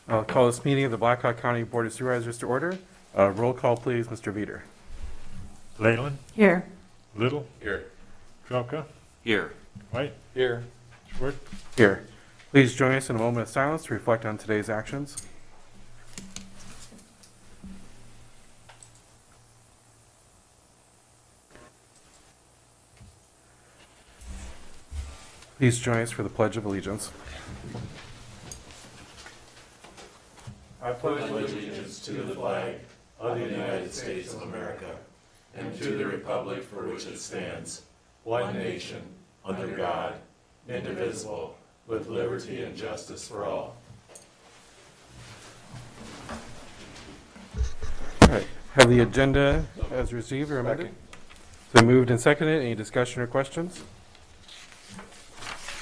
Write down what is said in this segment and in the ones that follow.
I'll call this meeting of the Blackhawk County Board of Supervisors to order. Roll call, please, Mr. Veeder. Leyland, Here. Little, Here. Trelka, Here. White, Here. Schwartz. Here. Please join us in a moment of silence to reflect on today's actions. Please join us for the Pledge of Allegiance. I pledge allegiance to the flag of the United States of America and to the republic for which it stands, one nation, under God, indivisible, with liberty and justice for all. All right. Have the agenda as received or amended? So moved and seconded. Any discussion or questions?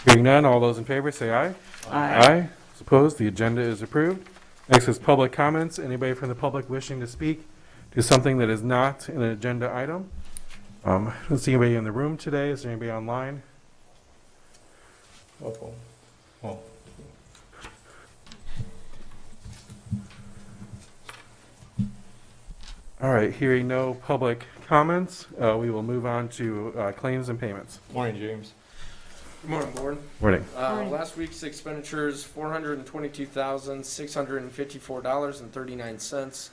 Hearing none, all those in favor say aye. Aye. Opposed? The agenda is approved. Next is public comments. Anybody from the public wishing to speak to something that is not an agenda item? I don't see anybody in the room today. Is there anybody online? All right, hearing no public comments, we will move on to claims and payments. Morning, James. Good morning, Board. Morning. Last week's expenditures, $422,654.39.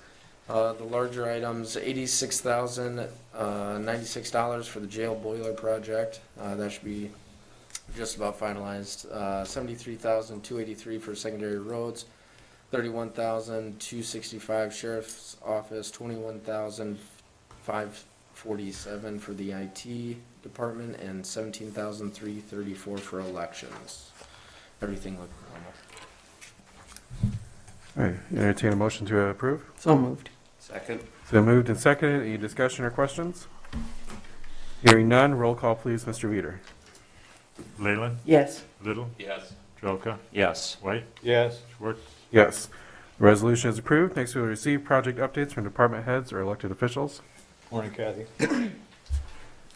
The larger items, $86,096 for the jail boiler project. That should be just about finalized. $73,283 for secondary roads. $31,265 sheriff's office. $21,547 for the IT department, and $17,334 for elections. Everything looked normal. All right, entertain a motion to approve. So moved. Second. So moved and seconded. Any discussion or questions? Hearing none, roll call, please, Mr. Veeder. Leyland, Yes. Little, Yes. Trelka, Yes. White, Yes. Schwartz. Yes. The resolution is approved. Next, we will receive project updates from department heads or elected officials. Morning, Kathy.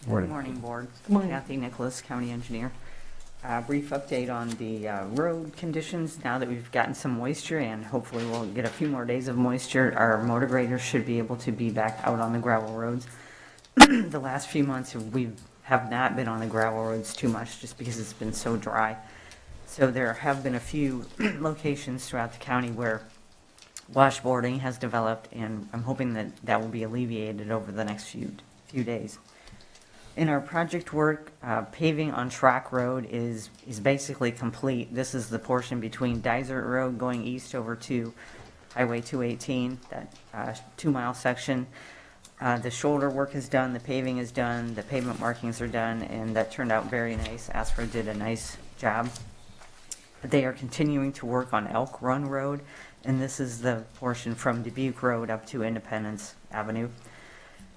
Morning. Good morning, Board. Good morning. Kathy Nicholas, County Engineer. Brief update on the road conditions now that we've gotten some moisture, and hopefully we'll get a few more days of moisture. Our motor graders should be able to be back out on the gravel roads. The last few months we have not been on the gravel roads too much just because it's been so dry. So there have been a few locations throughout the county where washboarding has developed, and I'm hoping that that will be alleviated over the next few days. In our project work, paving on Schrock Road is basically complete. This is the portion between Dysart Road going east over to Highway 218, that 2-mile section. The shoulder work is done, the paving is done, the pavement markings are done, and that turned out very nice. Asper did a nice job. They are continuing to work on Elk Run Road, and this is the portion from Dubuque Road up to Independence Avenue.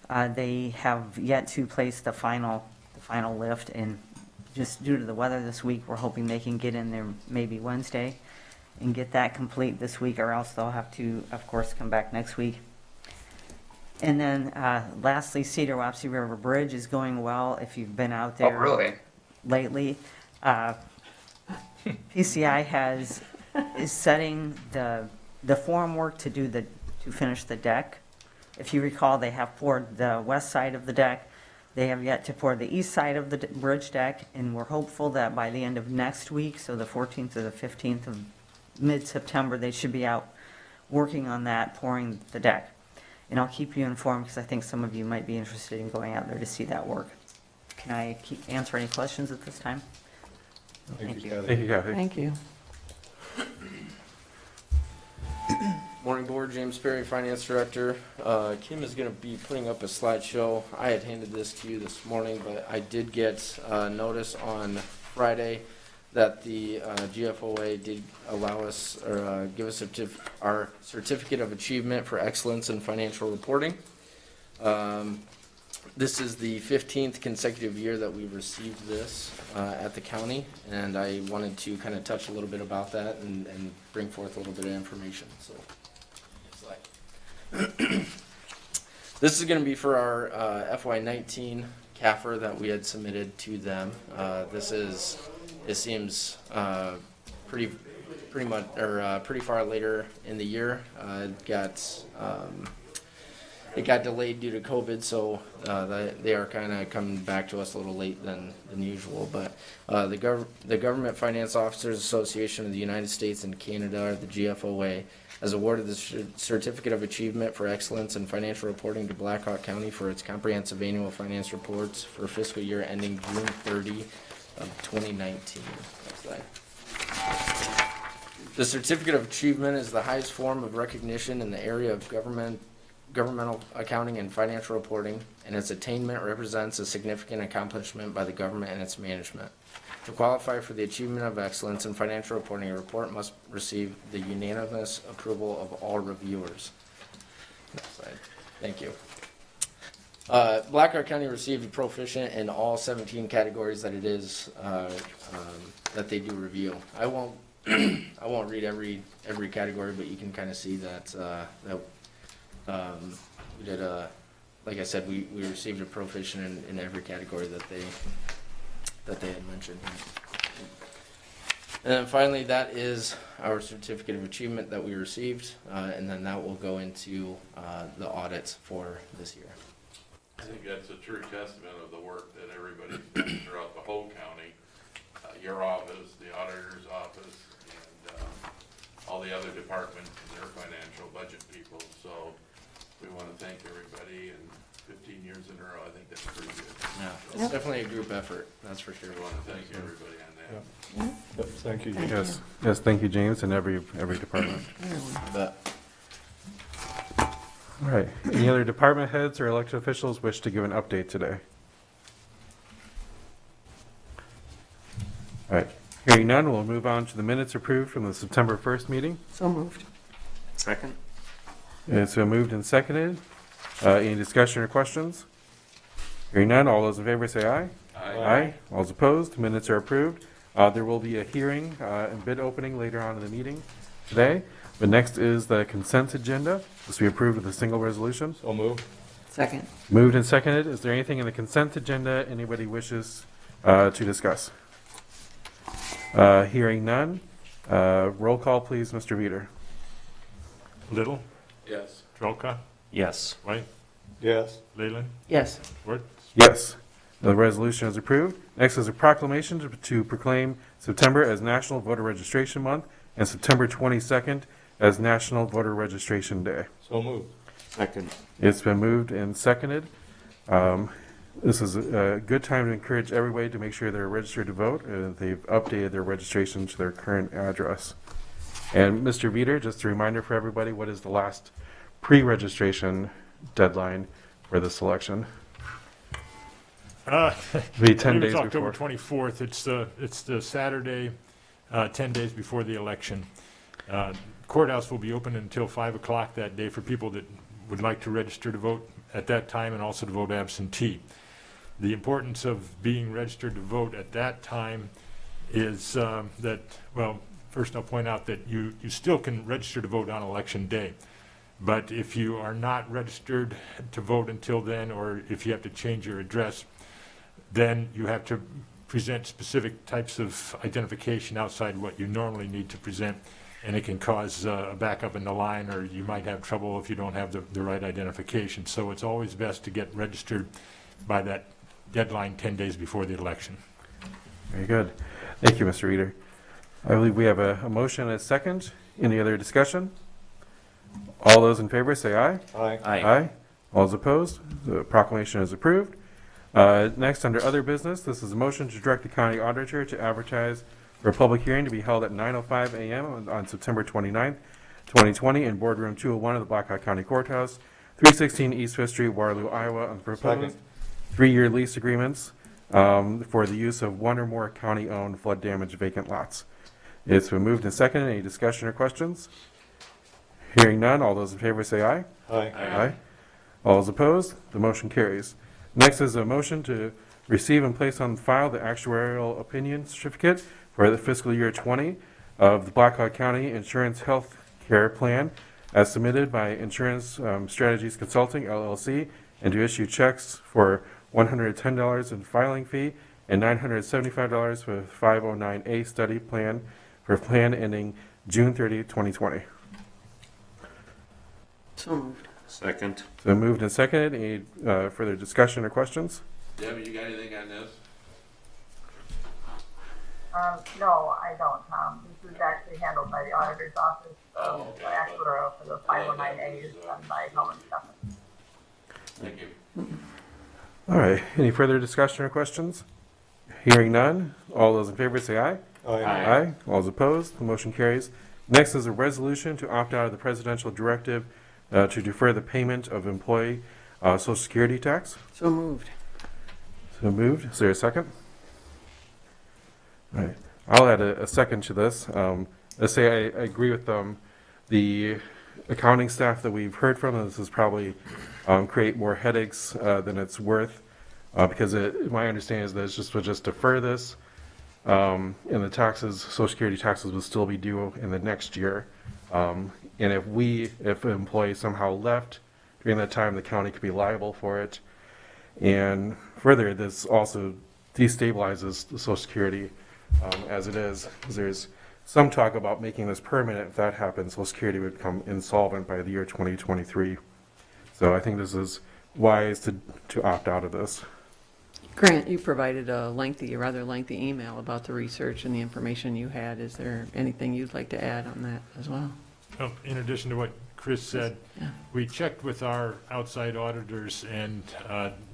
They have yet to place the final lift, and just due to the weather this week, we're hoping they can get in there maybe Wednesday and get that complete this week, or else they'll have to, of course, come back next week. And then lastly, Cedar Wapsie River Bridge is going well. If you've been out there lately, PCI is setting the formwork to finish the deck. If you recall, they have poured the west side of the deck. They have yet to pour the east side of the bridge deck, and we're hopeful that by the end of next week, so the 14th or the 15th of mid-September, they should be out working on that, pouring the deck. And I'll keep you informed because I think some of you might be interested in going out there to see that work. Can I answer any questions at this time? Thank you, Kathy. Thank you, Kathy. Thank you. Morning, Board. James Perry, Finance Director. Kim is going to be putting up a slideshow. I had handed this to you this morning, but I did get notice on Friday that the GFOA did allow us, or give us our Certificate of Achievement for Excellence in Financial Reporting. This is the 15th consecutive year that we've received this at the county, and I wanted to kind of touch a little bit about that and bring forth a little bit of information. So, this is going to be for our FY19 CAFR that we had submitted to them. It seems pretty pretty much, or pretty far later in the year. It got delayed due to COVID, so they are kind of coming back to us a little late than usual. But the Government Finance Officers Association of the United States and Canada, or the GFOA, has awarded the Certificate of Achievement for Excellence in Financial Reporting to Blackhawk County for its comprehensive annual finance reports for fiscal year ending June 30 of 2019. Next slide. The Certificate of Achievement is the highest form of recognition in the area of governmental accounting and financial reporting, and its attainment represents a significant accomplishment by the government and its management. To qualify for the Achievement of Excellence in Financial Reporting, a report must receive the unanimous approval of all reviewers. Next slide. Thank you. Blackhawk County received proficient in all 17 categories that it is that they do review. I won't read every category, but you can kind of see that we did like I said, we received a proficient in every category that they had mentioned. And then finally, that is our certificate of achievement that we received, and then that will go into the audits for this year. I think that's a true testament of the work that everybody's done throughout the whole county. Your office, the auditor's office, and all the other departments and their financial budget people. So we want to thank everybody, and 15 years in a row, I think that's pretty good. Yeah, it's definitely a group effort, that's for sure. We want to thank everybody on that. Yep, thank you. Yes, yes, thank you, James, and every department. But All right, any other department heads or elected officials wish to give an update today? All right, hearing none, we'll move on to the minutes approved from the September 1st meeting. So moved. Second? It's been moved and seconded. Any discussion or questions? Hearing none, all those in favor say aye. Aye. All those opposed, minutes are approved. There will be a hearing and bid opening later on in the meeting today. But next is the consent agenda. This will be approved with a single resolution. So moved. Second. Moved and seconded. Is there anything in the consent agenda anybody wishes to discuss? Hearing none. Roll call, please, Mr. Veeder. Little, Yes. Trelka, Yes. White, Yes. Leyland, Yes. Schwartz. Yes. The resolution is approved. Next is a proclamation to proclaim September as National Voter Registration Month and September 22nd as National Voter Registration Day. So moved. Second. It's been moved and seconded. This is a good time to encourage everybody to make sure they're registered to vote. They've updated their registration to their current address. And Mr. Veeder, just a reminder for everybody, what is the last pre-registration deadline for this election? Be 10 days It's October before. 24th. It's the Saturday, 10 days before the election. Courthouse will be open until 5 o'clock that day for people that would like to register to vote at that time and also to vote absentee. The importance of being registered to vote at that time is that, well, first I'll point out that you still can register to vote on election day. But if you are not registered to vote until then, or if you have to change your address, then you have to present specific types of identification outside what you normally need to present, and it can cause a backup in the line, or you might have trouble if you don't have the right identification. So it's always best to get registered by that deadline 10 days before the election. Very good. Thank you, Mr. Reader. I believe we have a motion and a second. Any other discussion? All those in favor say aye. Aye. Aye. All those opposed? The proclamation is approved. Next, under other business, this is a motion to direct the county auditor to advertise for a public hearing to be held at 9:05 a.m. on September 29th, 2020 in boardroom 201 of the Blackhawk County Courthouse, 316 East Fifth Street, Waterloo, Iowa, on the proposed Second. 3-year lease agreements for the use of one or more county-owned flood damage vacant lots. It's been moved and seconded. Any discussion or questions? Hearing none, all those in favor say aye. Aye. Aye. All those opposed? The motion carries. Next is a motion to receive and place on file the actuarial opinion certificate for the fiscal year 20 of the Blackhawk County Insurance Health Care Plan as submitted by Insurance Strategies Consulting, LLC, and to issue checks for $110 in filing fee and $975 for 509A study plan for plan ending June 30th, 2020. So moved. Second. So moved and seconded. Any further discussion or questions? Debbie, you got anything on this? No, I don't. This is actually handled by the auditor's office. Oh, The actuarial for the 509A is done by Helen Stefan. Thank you. All right. Any further discussion or questions? Hearing none. All those in favor say aye. Aye. All those opposed, the motion carries. Next is a resolution to opt out of the presidential directive to defer the payment of employee Social Security tax. So moved. So moved. Is there a second? All right. I'll add a second to this. Let's say I agree with the accounting staff that we've heard from. This is probably create more headaches than it's worth because my understanding is that it's just defer this. And the taxes, Social Security taxes, will still be due in the next year. And if an employee somehow left during that time, the county could be liable for it. And further, this also destabilizes the Social Security as it is. There's some talk about making this permanent. If that happens, Social Security would become insolvent by the year 2023. So I think this is wise to opt out of this. Grant, you provided a rather lengthy email about the research and the information you had. Is there anything you'd like to add on that as well? Well, in addition to what Chris said, Yeah. we checked with our outside auditors, and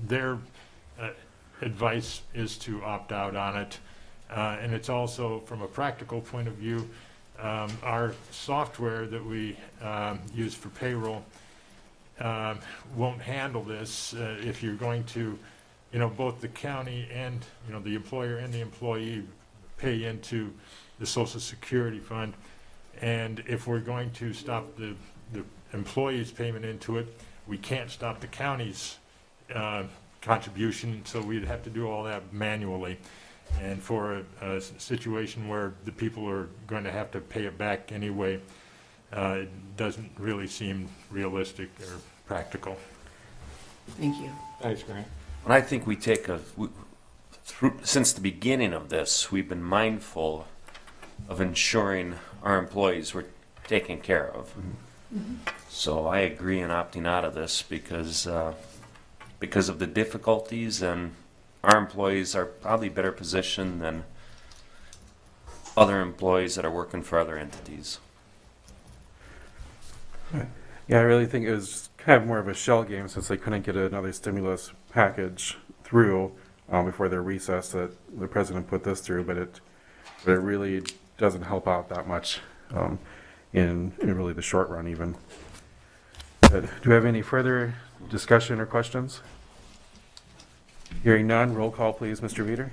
their advice is to opt out on it. And it's also, from a practical point of view, our software that we use for payroll won't handle this. If you're going to, both the county and, the employer and the employee pay into the Social Security Fund. And if we're going to stop the employee's payment into it, we can't stop the county's contribution, so we'd have to do all that manually. And for a situation where the people are going to have to pay it back anyway, it doesn't really seem realistic or practical. Thank you. Thanks, Grant. And I think we take since the beginning of this, we've been mindful of ensuring our employees were taken care of. So I agree in opting out of this because of the difficulties, and our employees are probably better positioned than other employees that are working for other entities. Yeah, I really think it was kind of more of a shell game since they couldn't get another stimulus package through before their recess that the president put this through, but it really doesn't help out that much in really the short run even. Do we have any further discussion or questions? Hearing none, roll call please, Mr. Veeder.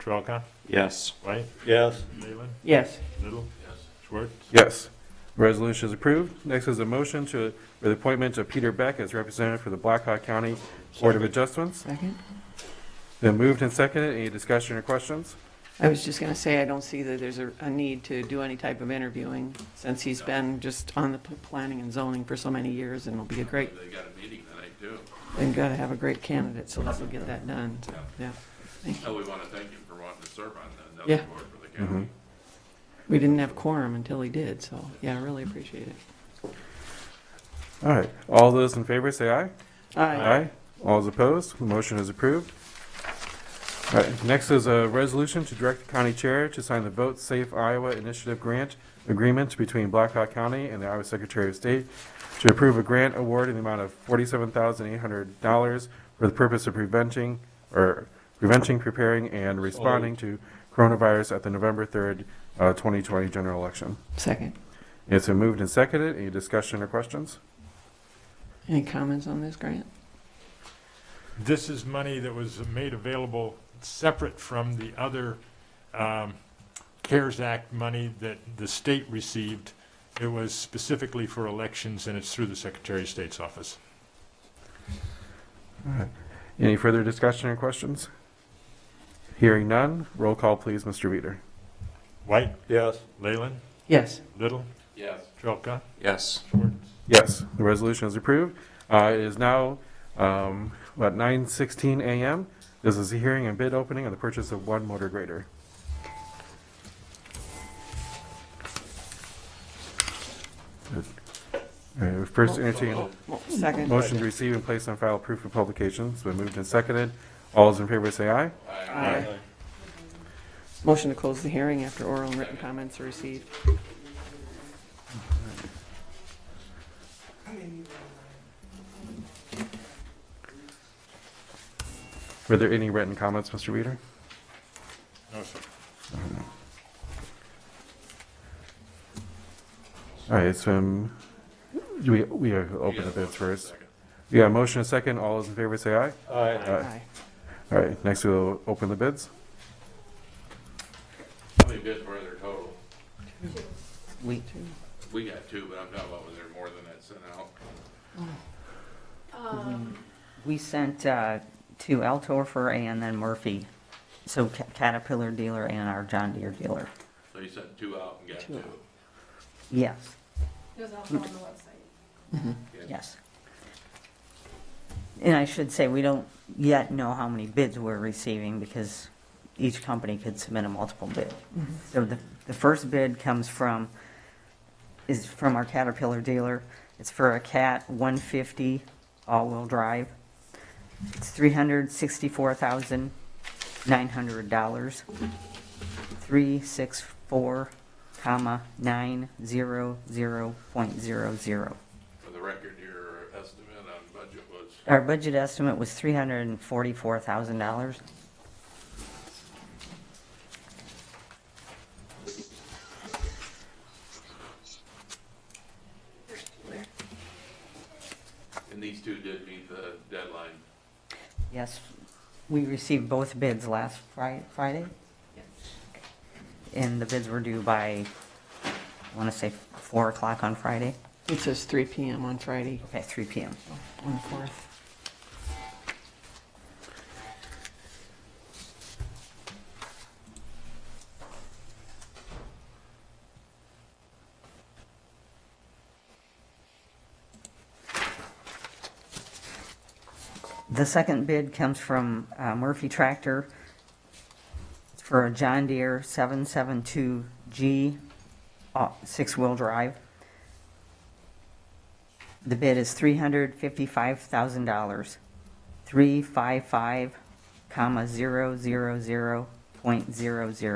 Trelka, Yes. White, Yes. Leyland, Yes. Little, Schwartz. Yes. Resolution is approved. Next is a motion for the appointment of Peter Beck as representative for the Blackhawk County Board of Adjustments. Second? Then moved and seconded. Any discussion or questions? I was just going to say, I don't see that there's a need to do any type of interviewing since he's been just on the planning and zoning for so many years, and it'll be a great, They got a meeting tonight too. they've got to have a great candidate, so this will get that done. So, yeah. Thank you. Oh, we want to thank him for wanting to serve on another Yeah. board for the county. We didn't have quorum until he did, so yeah, I really appreciate it. All right. All those in favor say aye. Aye. All those opposed? The motion is approved. All right. Next is a resolution to direct the county chair to sign the Vote Safe Iowa Initiative Grant Agreement between Blackhawk County and the Iowa Secretary of State to approve a grant award in the amount of $47,800 for the purpose of preventing, preparing, and responding to coronavirus at the November 3rd, 2020 general election. Second. It's been moved and seconded. Any discussion or questions? Any comments on this, Grant? This is money that was made available separate from the other CARES Act money that the state received. It was specifically for elections, and it's through the Secretary of State's office. All right. Any further discussion or questions? Hearing none, roll call please, Mr. Veeder. White, Yes. Leyland, Yes. Little, Yes. Trelka, Yes. Schwartz. Yes, the resolution is approved. It is now, 9:16 a.m. This is a hearing and bid opening on the purchase of one motor grader. All right, first entertain Second. motion to receive and place on file proof of publication. It's been moved and seconded. All those in favor say aye. Aye. Motion to close the hearing after oral and written comments are received. Were there any written comments, Mr. Reader? No, sir. All right, so we open the bids first. Yeah, motion and second. All those in favor say aye. Aye. Aye. All right, next we'll open the bids. How many bids were there total? We, We got two, but I'm talking about, was there more than that sent out? we sent to Altorfer and then Murphy, so Caterpillar dealer and our John Deere dealer. So you sent two out and got Two two. out. Yes, It was also on the website. yes. And I should say, we don't yet know how many bids we're receiving because each company could submit a multiple bid. So the first bid is from our Caterpillar dealer. It's for a Cat 150 all-wheel drive. It's $364,900. 364,900.00. For the record, your estimate on budget was, Our budget estimate was $344,000. and these two did meet the deadline. Yes, we received both bids last Friday. And the bids were due by, I want to say 4 o'clock on Friday. It says 3 PM on Friday, Okay, 3 PM. on the 4th. The second bid comes from Murphy Tractor. It's for a John Deere 772G six-wheel drive. The bid is $355,000. 355, comma 000.00.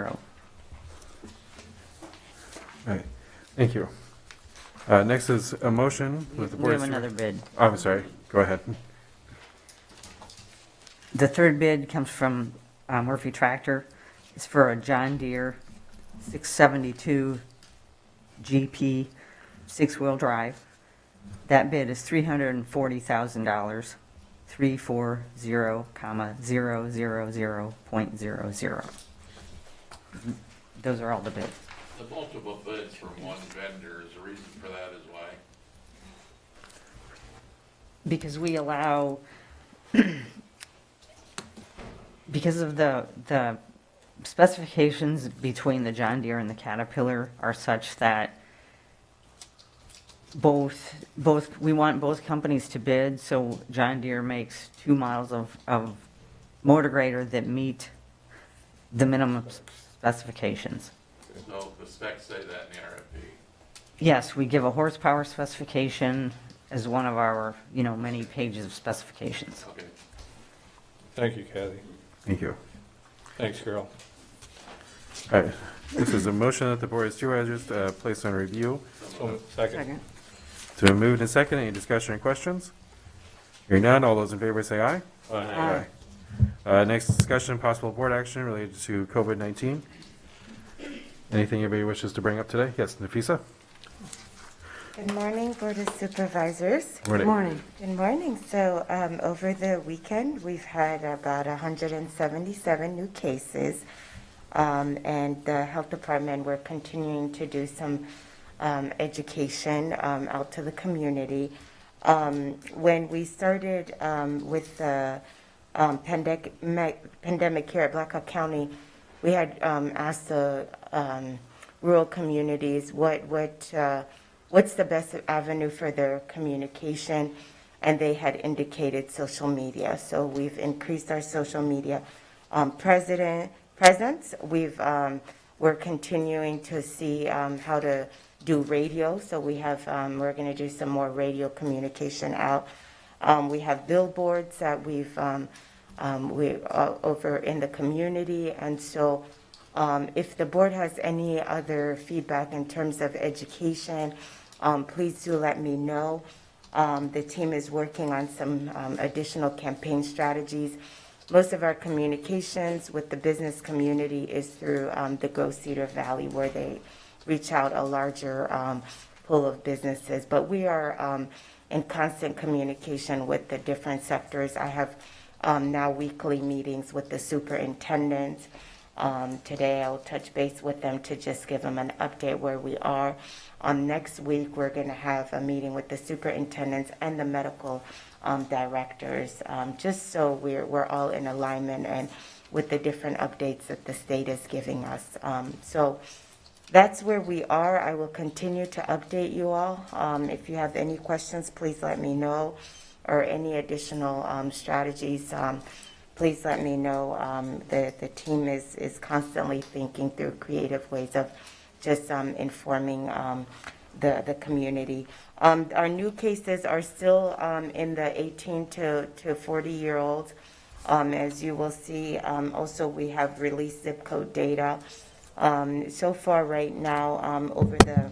All right, thank you. Next is a motion with the We board. have another bid. Oh, I'm sorry, go ahead. The third bid comes from Murphy Tractor. It's for a John Deere 672 GP six-wheel drive. That bid is $340,000. 340, comma 000.00. Those are all the bids. The multiple bids from one vendor, is the reason for that is why? Because we allow, because of the specifications between the John Deere and the Caterpillar are such that we want both companies to bid, so John Deere makes 2 models of motor grader that meet the minimum specifications. So the specs say that in the RFP. Yes, we give a horsepower specification as one of our, many pages of specifications. Okay. Thank you, Kathy. Thank you. Thanks, Carol. All right, this is a motion that the board of supervisors place on review. So, second. Second. It's been moved and seconded. Any discussion or questions? Hearing none, all those in favor say aye. Aye. Next, discussion and possible board action related to COVID-19. Anything anybody wishes to bring up today? Yes, Nafisa? Good morning, Board of Supervisors. Good morning. Good morning. So over the weekend, we've had about 177 new cases. And the health department, we're continuing to do some education out to the community. When we started with the pandemic here at Blackhawk County, we had asked the rural communities what's the best avenue for their communication, and they had indicated social media. So we've increased our social media presence. We're continuing to see how to do radio, so we have, we're going to do some more radio communication out. We have billboards that we've over in the community, and so if the board has any other feedback in terms of education, please do let me know. The team is working on some additional campaign strategies. Most of our communications with the business community is through the Grow Cedar Valley, where they reach out a larger pool of businesses. But we are in constant communication with the different sectors. I have now weekly meetings with the superintendents. Today I'll touch base with them to just give them an update where we are. Next week we're going to have a meeting with the superintendents and the medical directors, just so we're all in alignment and with the different updates that the state is giving us. So that's where we are. I will continue to update you all. If you have any questions, please let me know, or any additional strategies, please let me know. The team is constantly thinking through creative ways of just informing the community. Our new cases are still in the 18 to 40-year-olds. As you will see, also we have released zip code data. So far right now, over the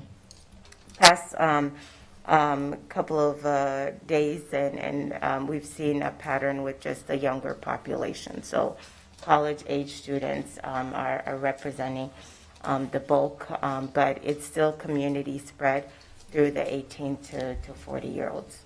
past couple of days, and we've seen a pattern with just the younger population. So college-age students are representing the bulk, but it's still community spread through the 18 to 40-year-olds.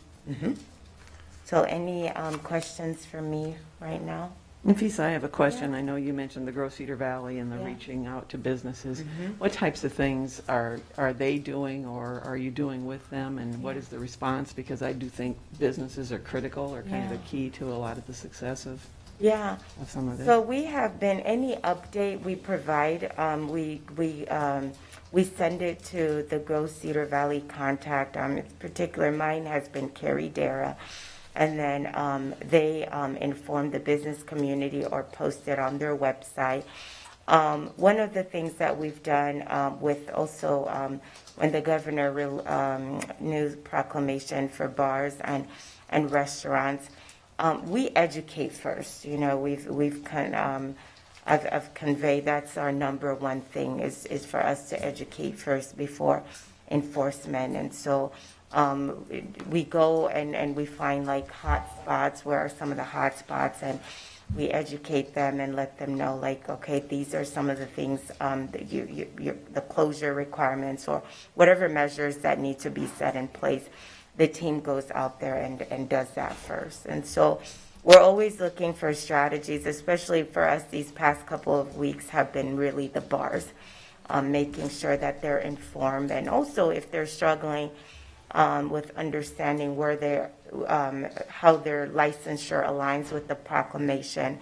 So any questions for me right now? Nafisa, I have a question. I know you mentioned the Grow Cedar Valley and the Yeah. reaching out to businesses. What types of things are they doing, or are you doing with them, and what is the response? Because I do think businesses are critical, or kind of the key to a lot of the success of some of this. So we have been, any update we provide, we send it to the Grow Cedar Valley contact. In particular, mine has been Carrie Dara. And then they inform the business community or post it on their website. One of the things that we've done with also when the governor news proclamation for bars and restaurants, we educate first. You know, I've conveyed that's our number one thing is for us to educate first before enforcement. And so we go and we find like hot spots. Where are some of the hot spots? And we educate them and let them know, like, okay, these are some of the things, that the closure requirements or whatever measures that need to be set in place. The team goes out there and does that first. And so we're always looking for strategies, especially for us. These past couple of weeks have been really the bars, making sure that they're informed, and also if they're struggling with understanding where they're, how their licensure aligns with the proclamation.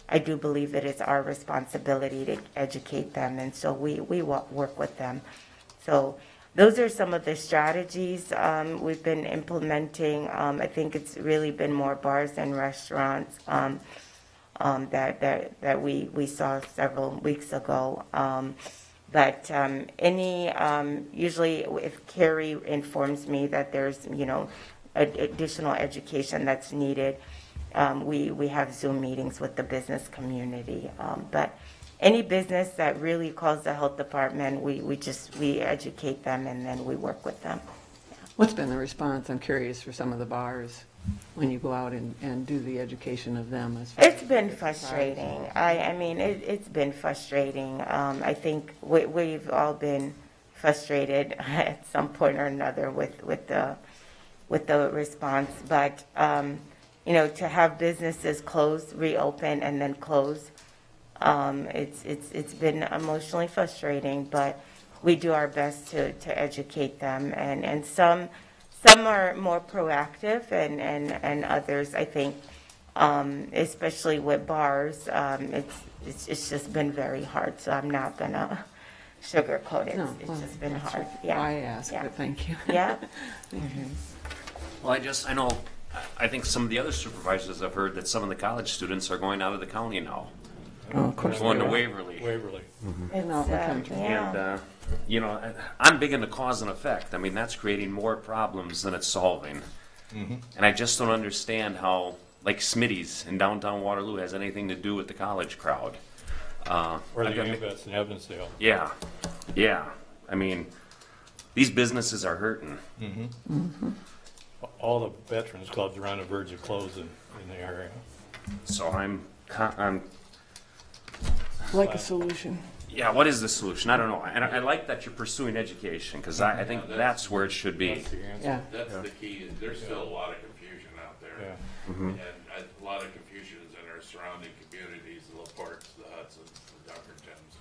I do believe it is our responsibility to educate them, and so we work with them. So those are some of the strategies we've been implementing. I think it's really been more bars and restaurants that we saw several weeks ago. But usually if Carrie informs me that there's, additional education that's needed, we have Zoom meetings with the business community. But any business that really calls the health department, we educate them and then we work with them. What's been the response? I'm curious for some of the bars when you go out and do the education of them. It's been frustrating. I mean, it's been frustrating. I think we've all been frustrated at some point or another with the response. But to have businesses close, reopen, and then close, it's been emotionally frustrating. But we do our best to educate them, and some are more proactive, and others, I think, especially with bars, it's just been very hard. So I'm not gonna sugarcoat it. It's just been hard. Yeah. I asked, but thank you. Yeah. Well, I think some of the other supervisors have heard that some of the college students are going out of the county now. Oh, of course. going to they are. Waverly. Waverly. It's, out in the country. yeah. And, you know, I'm big into cause and effect. I mean, that's creating more problems than it's solving. And I just don't understand how, like Smitty's in downtown Waterloo has anything to do with the college crowd. Or I've the got- ambulance in Evansdale. Yeah, yeah. I mean, these businesses are hurting. All the veterans clubs are on the verge of closing in the area. So I'm Like a solution. yeah, what is the solution? I don't know. And I like that you're pursuing education, because I think that's where it should be. That's the answer. Yeah. That's the key. There's still a lot of confusion out there. Yeah. And a lot of confusion is in our surrounding communities, the LaPortes, the Hudsons, the Dunkertons.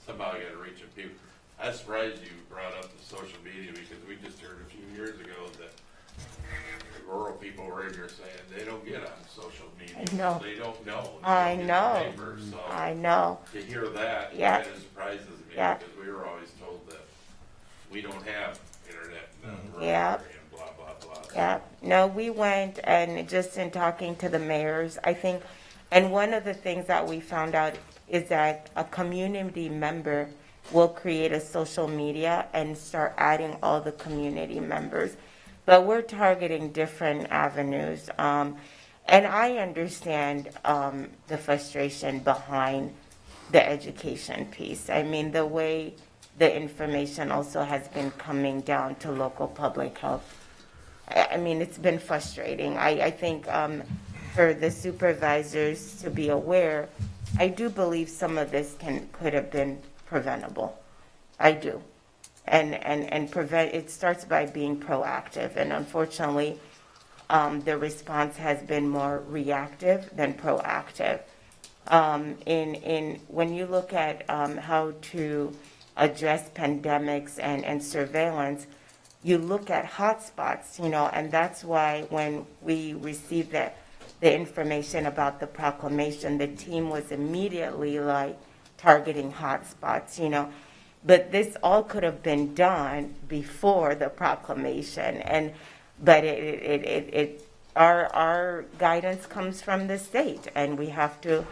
Somehow you gotta reach a people. I'm surprised you brought up the social media, because we just heard a few years ago that the rural people were in here saying they don't get on social media. I know. They don't know. They I don't get know. the papers, so I know. to hear that, Yeah. kind of surprises me, Yeah. because we were always told that we don't have internet in the rural Yeah. area and blah, blah, blah. Yeah, no, we went and just in talking to the mayors, I think, and one of the things that we found out is that a community member will create a social media and start adding all the community members. But we're targeting different avenues. And I understand the frustration behind the education piece. I mean, the way the information also has been coming down to local public health. I mean, it's been frustrating. I think for the supervisors to be aware, I do believe some of this could have been preventable. I do. And prevent, it starts by being proactive. And unfortunately, the response has been more reactive than proactive. When you look at how to address pandemics and surveillance, you look at hotspots, and that's why when we received the information about the proclamation, the team was immediately like targeting hotspots, But this all could have been done before the proclamation, but our guidance comes from the state, and we have to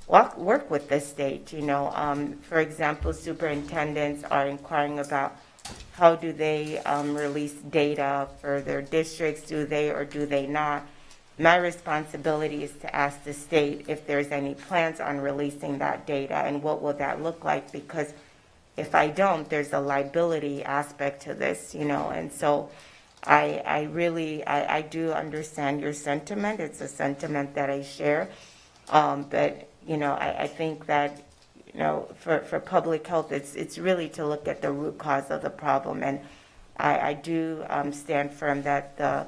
work with the state. For example, superintendents are inquiring about how do they release data for their districts? Do they or do they not? My responsibility is to ask the state if there's any plans on releasing that data and what will that look like, because if I don't, there's a liability aspect to this, and so I really do understand your sentiment. It's a sentiment that I share, but I think that for public health, it's really to look at the root cause of the problem, and I do stand firm that the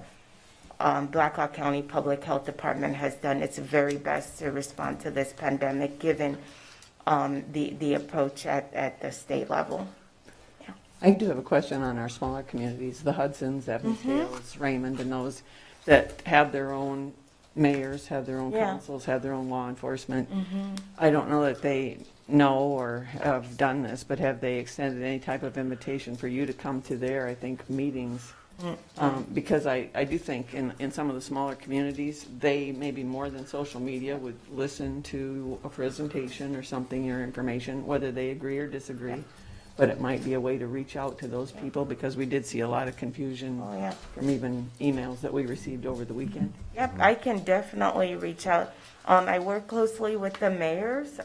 Blackhawk County Public Health Department has done its very best to respond to this pandemic, given the approach at the state level. I do have a question on our smaller communities, the Hudsons, Evansdales, Raymond, and those that have their own mayors, have their own Yeah. councils, have their own law enforcement. I don't know that they know or have done this, but have they extended any type of invitation for you to come to their, I think, meetings? Because I do think in some of the smaller communities, they maybe more than social media would listen to a presentation or something or information, whether they agree or disagree. But it might be a way to reach out to those people, because we did see a lot of confusion Oh, yeah. from even emails that we received over the weekend. Yep, I can definitely reach out. I work closely with the mayors.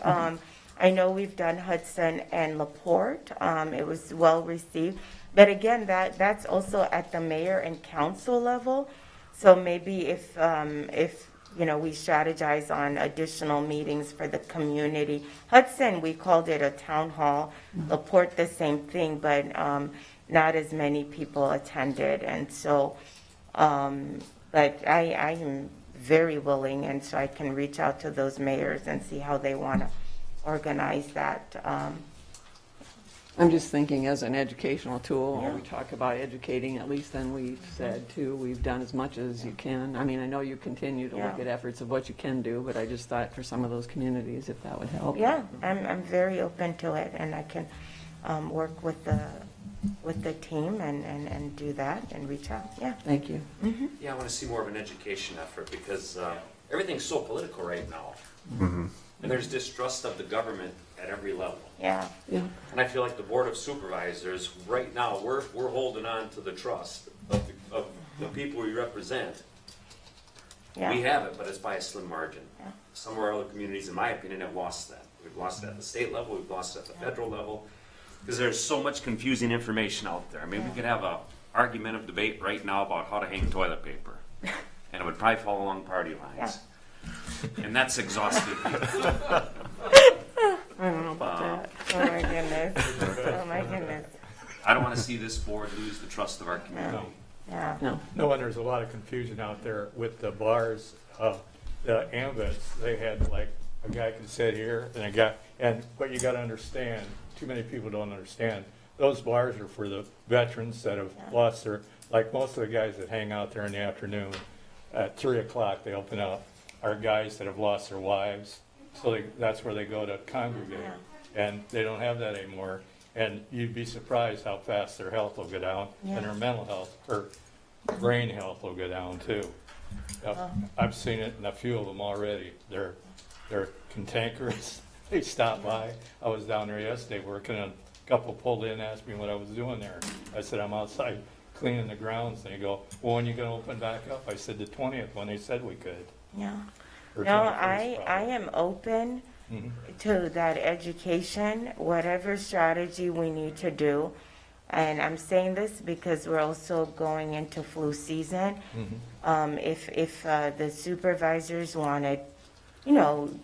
I know we've done Hudson and LaPorte. It was well received. But again, that's also at the mayor and council level. So maybe if we strategize on additional meetings for the community. Hudson, we called it a town hall. LaPorte, the same thing, but not as many people attended. And so, but I am very willing, and so I can reach out to those mayors and see how they want to organize that. I'm just thinking as an educational tool, when we talk about educating, at least then we've said too, we've done as much as you can. I mean, I know you continue to look Yeah. at efforts of what you can do, but I just thought for some of those communities, if that would help. Yeah, I'm very open to it, and I can work with the team and do that and reach out. Yeah. Thank you. Yeah, I want to see more of an education effort, because everything's so political right now. And there's distrust of the government at every level. Yeah. Yeah. And I feel like the Board of Supervisors, right now, we're holding on to the trust of the people we represent. Yeah. We have it, but it's by a slim margin. Yeah. Some of our other communities, in my opinion, have lost that. We've lost it at the state level, we've lost it at the federal level, because there's so much confusing information out there. I mean, we could have a argumentative debate right now about how to hang toilet paper, and it would probably fall along party lines. And that's exhausted people. I don't know about that. Oh my goodness. Oh my goodness. I don't want to see this board lose the trust of our community. Yeah. No. No, and there's a lot of confusion out there with the bars, the ambits, they had like, a guy could sit here and a guy, and what you gotta understand, too many people don't understand, those bars are for the veterans that have lost their, like most of the guys that hang out there in the afternoon, at 3 o'clock, they open up, are guys that have lost their wives, so that's where they go to congregate. And they don't have that anymore, and you'd be surprised how fast their health will go down, and their mental health, or brain health will go down too. I've seen it in a few of them already. They're cantankerous. They stop by. I was down there yesterday working, and a couple pulled in and asked me what I was doing there. I said, I'm outside cleaning the grounds. And they go, well, when are you going to open back up? I said, the 20th, when they said we could. Yeah. Or No, 21st I probably. am open to that education, whatever strategy we need to do. And I'm saying this because we're also going into flu season. If the supervisors want to,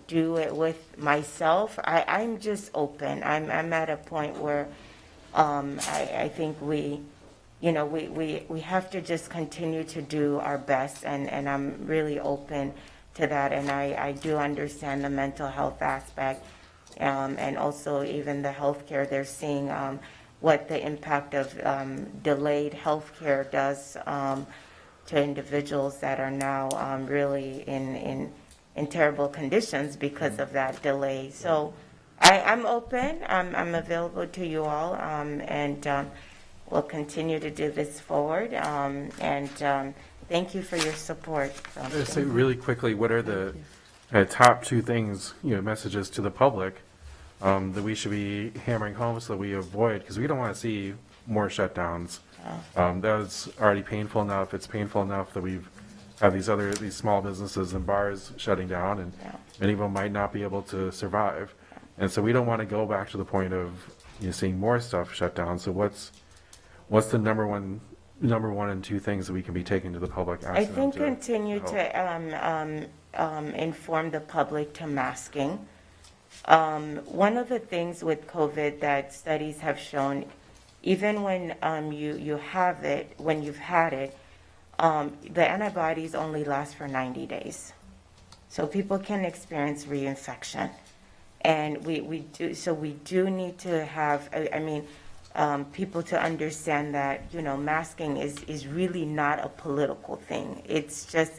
do it with myself, I'm just open. I'm at a point where I think we have to just continue to do our best, and I'm really open to that. And I do understand the mental health aspect, and also even the healthcare. They're seeing what the impact of delayed healthcare does to individuals that are now really in terrible conditions because of that delay. So I'm open. I'm available to you all, and we'll continue to do this forward. Thank you for your support. Just say really quickly, what are the top two things, messages to the public that we should be hammering home so that we avoid, because we don't want to see more shutdowns. That was already painful enough. It's painful enough that we've had these small businesses and bars shutting down, and many of them might not be able to survive. And so we don't want to go back to the point of seeing more stuff shut down. So what's the number one and two things that we can be taking to the public? I asking them think to continue help? to inform the public to masking. One of the things with COVID that studies have shown, even when you have it, when you've had it, the antibodies only last for 90 days. So people can experience reinfection. And we do need to have, people to understand that, masking is really not a political thing. It's just,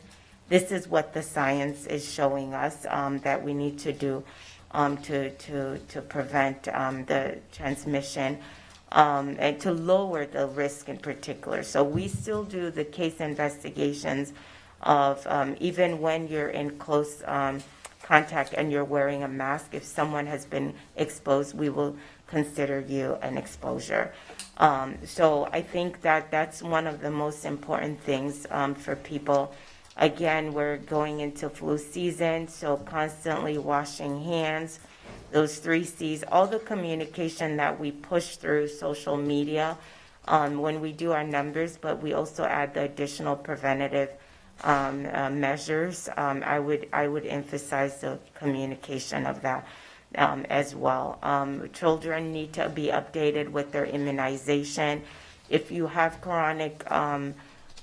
this is what the science is showing us that we need to do to prevent the transmission and to lower the risk in particular. So we still do the case investigations of even when you're in close contact and you're wearing a mask, if someone has been exposed, we will consider you an exposure. So I think that that's one of the most important things for people. Again, we're going into flu season, so constantly washing hands, those 3 C's, all the communication that we push through social media when we do our numbers, but we also add the additional preventative measures. I would emphasize the communication of that as well. Children need to be updated with their immunization. If you have chronic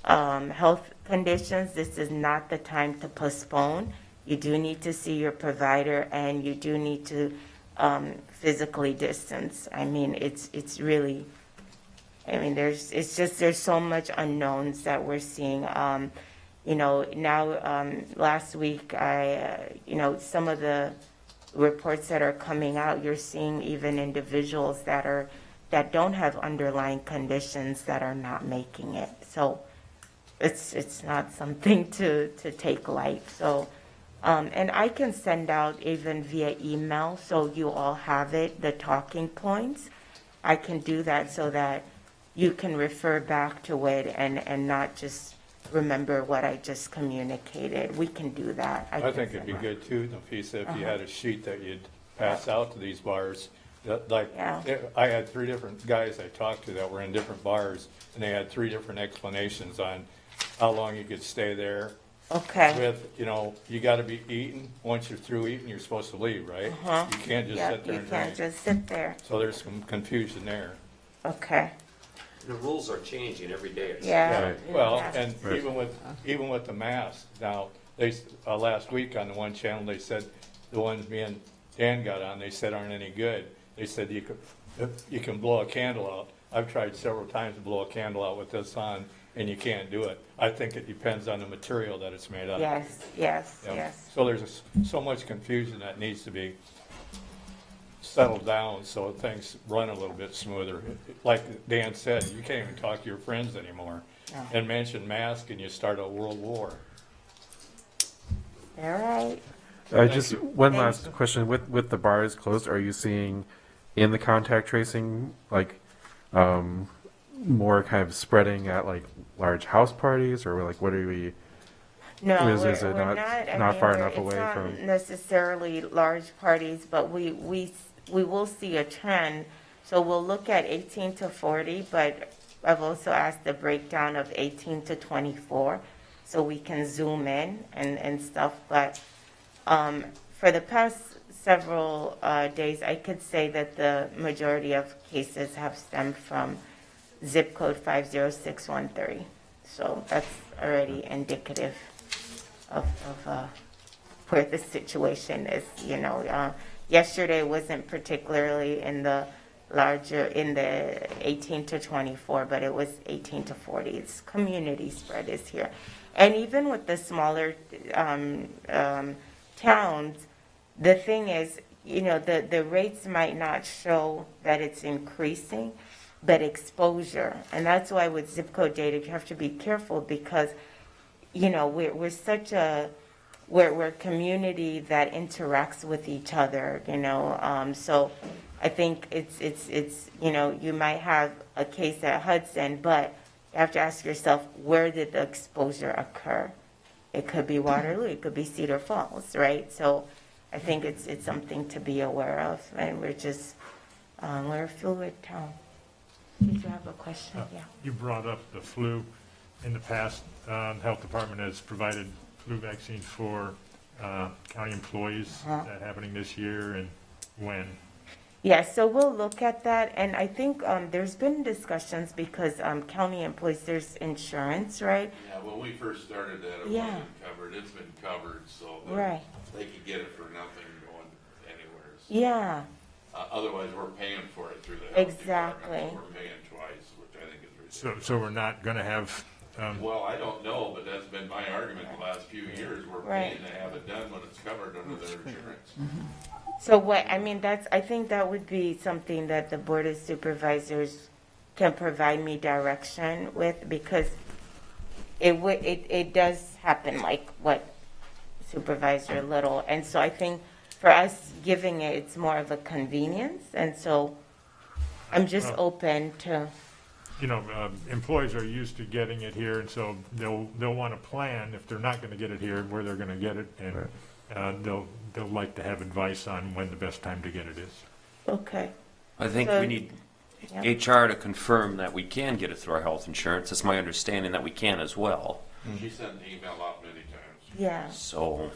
health conditions, this is not the time to postpone. You do need to see your provider, and you do need to physically distance. It's really, there's so much unknowns that we're seeing. Now, last week, some of the reports that are coming out, you're seeing even individuals that don't have underlying conditions that are not making it. So it's not something to take light. So And I can send out even via email, so you all have it, the talking points. I can do that so that you can refer back to it and not just remember what I just communicated. We can do that. I can think it'd send be that. good too, Nafisa, if you Uh-huh. had a sheet that you'd pass out to these bars. Like, Yeah. I had 3 different guys I talked to that were in different bars, and they had 3 different explanations on how long you could stay there. Okay. With, you gotta be eating, once you're through eating, you're supposed to leave, right? Uh-huh. You can't just Yeah, sit there you and can't drink. just sit there. So there's some confusion there. Okay. The rules are changing every day. Yeah. Right. Well, Yeah. and Right. even with the mask, now, last week on the one channel, they said, the ones me and Dan got on, they said aren't any good. They said you can blow a candle out. I've tried several times to blow a candle out with this on, and you can't do it. I think it depends on the material that it's made of. Yes, yes, Yep. yes. So there's so much confusion that needs to be settled down so things run a little bit smoother. Like Dan said, you can't even talk to your friends anymore. No. And mention mask and you start a world war. All right. One Thank last you. question, with the bars closed, are you seeing in the contact tracing, like, more kind of spreading at like large house parties, or like, what are we? No, Is it we're not- not, I not mean, far we're- enough it's away not from- necessarily large parties, but we will see a trend. So we'll look at 18 to 40, but I've also asked the breakdown of 18 to 24, so we can zoom in and stuff. But for the past several days, I could say that the majority of cases have stemmed from zip code 50613. So that's already indicative of where the situation is, Yesterday wasn't particularly in the 18 to 24, but it was 18 to 40. It's community spread is here. And even with the smaller towns, the thing is, the rates might not show that it's increasing, but exposure. And that's why with zip code data, you have to be careful because, we're such we're a community that interacts with each other, so I think it's you might have a case at Hudson, but you have to ask yourself, where did the exposure occur? It could be Waterloo, it could be Cedar Falls, right? So I think it's something to be aware of, and we're just, we're a fluid town. Did you have a question? Yeah. You brought up the flu. In the past, the health department has provided flu vaccines for county employees. Is that happening this year, and when? Yeah, so we'll look at that, and I think there's been discussions because county employees, there's insurance, right? Yeah, when we first started that, it Yeah. wasn't covered. It's been covered, so Right. they could get it for nothing going anywhere. Yeah, Otherwise, we're paying for it through the health Exactly. department. We're paying twice, which I think is ridiculous. So we're not going to have, Well, I don't know, but that's been my argument the last few years. We're Right. paying to have it done when it's covered under their insurance. so I think that would be something that the Board of Supervisors can provide me direction with, because it does happen, like what Supervisor Little, and so I think for us giving it's more of a convenience, and so I'm just open to, employees are used to getting it here, and so they'll want to plan, if they're not going to get it here, where they're going to get it, and they'll like to have advice on when the best time to get it is. okay. I think So- we need Yeah. HR to confirm that we can get it through our health insurance. It's my understanding that we can as well. She sent an email out many times. Yeah, So,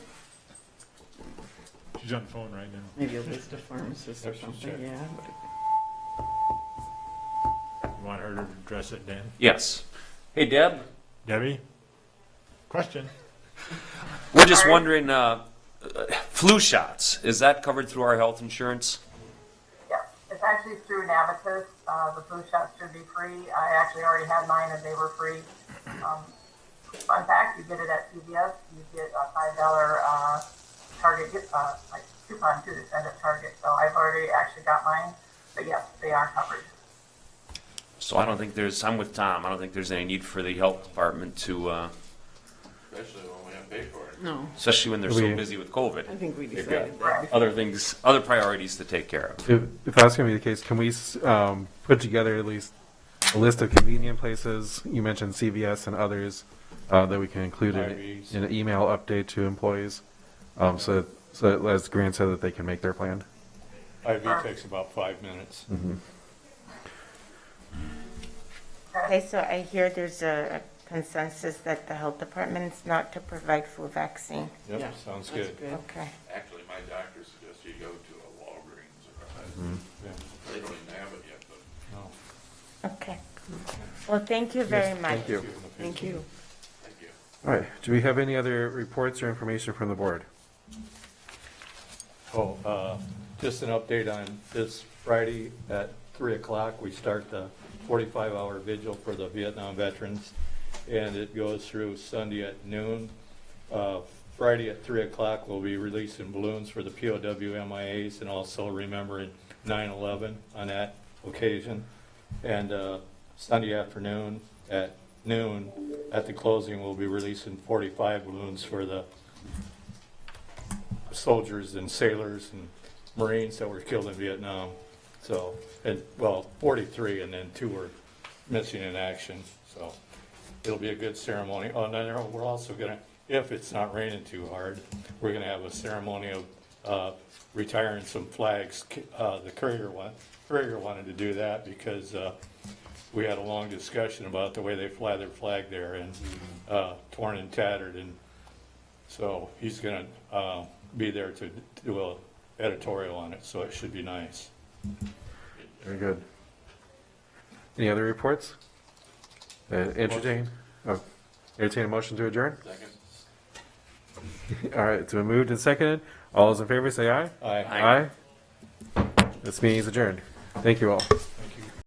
She's on the phone right now. Maybe a list of pharmacists or Yep, she's something, checked. yeah. You want her to address it, Dan? yes. Hey, Deb, Debbie? Question? we're just wondering, flu shots, is that covered through our health insurance? Yes, it's actually through Navitus. The flu shots should be free. I actually already had mine and they were free. Fun fact, you get it at CVS, you get a $5 Target gift, like coupon to send at Target. So I've already actually got mine, but yes, they are covered. So I'm with Tom, I don't think there's any need for the health department to, Especially when we have to pay for it. No, Especially when they're so We- busy with COVID. I think we They've decided got that. other things, other priorities to take care of. If that's going to be the case, can we put together at least a list of convenient places? You mentioned CVS and others that we can include IVs. in an email update to employees, so as Grant said, that they can make their plan. IV takes about 5 minutes. Okay, so I hear there's a consensus that the health department is not to provide flu vaccine. Yep, Yeah, sounds that's good. good. Okay. Actually, my doctor suggests you go to a Walgreens or Yeah, they don't even have it yet, but no. Okay. Well, thank you very much. Thank you. Thank you. thank you. All right. Do we have any other reports or information from the board? Just an update on this Friday at 3 o'clock, we start the 45-hour vigil for the Vietnam veterans, and it goes through Sunday at noon. Friday at 3 o'clock, we'll be releasing balloons for the POW MIAs and also remembering 9/11 on that occasion. And Sunday afternoon at noon, at the closing, we'll be releasing 45 balloons for the soldiers and sailors and Marines that were killed in Vietnam. So, and, well, 43, and then 2 were missing in action. So it'll be a good ceremony. Oh, no, we're also gonna, if it's not raining too hard, we're gonna have a ceremony of retiring some flags. The courier wanted to do that because we had a long discussion about the way they fly their flag there, and torn and tattered, and so he's gonna be there to do a editorial on it, so it should be nice. Very good. Any other reports? Entertain a motion to adjourn? Second. All right, it's been moved and seconded. All those in favor say aye. Aye. This meeting is adjourned. Thank you all.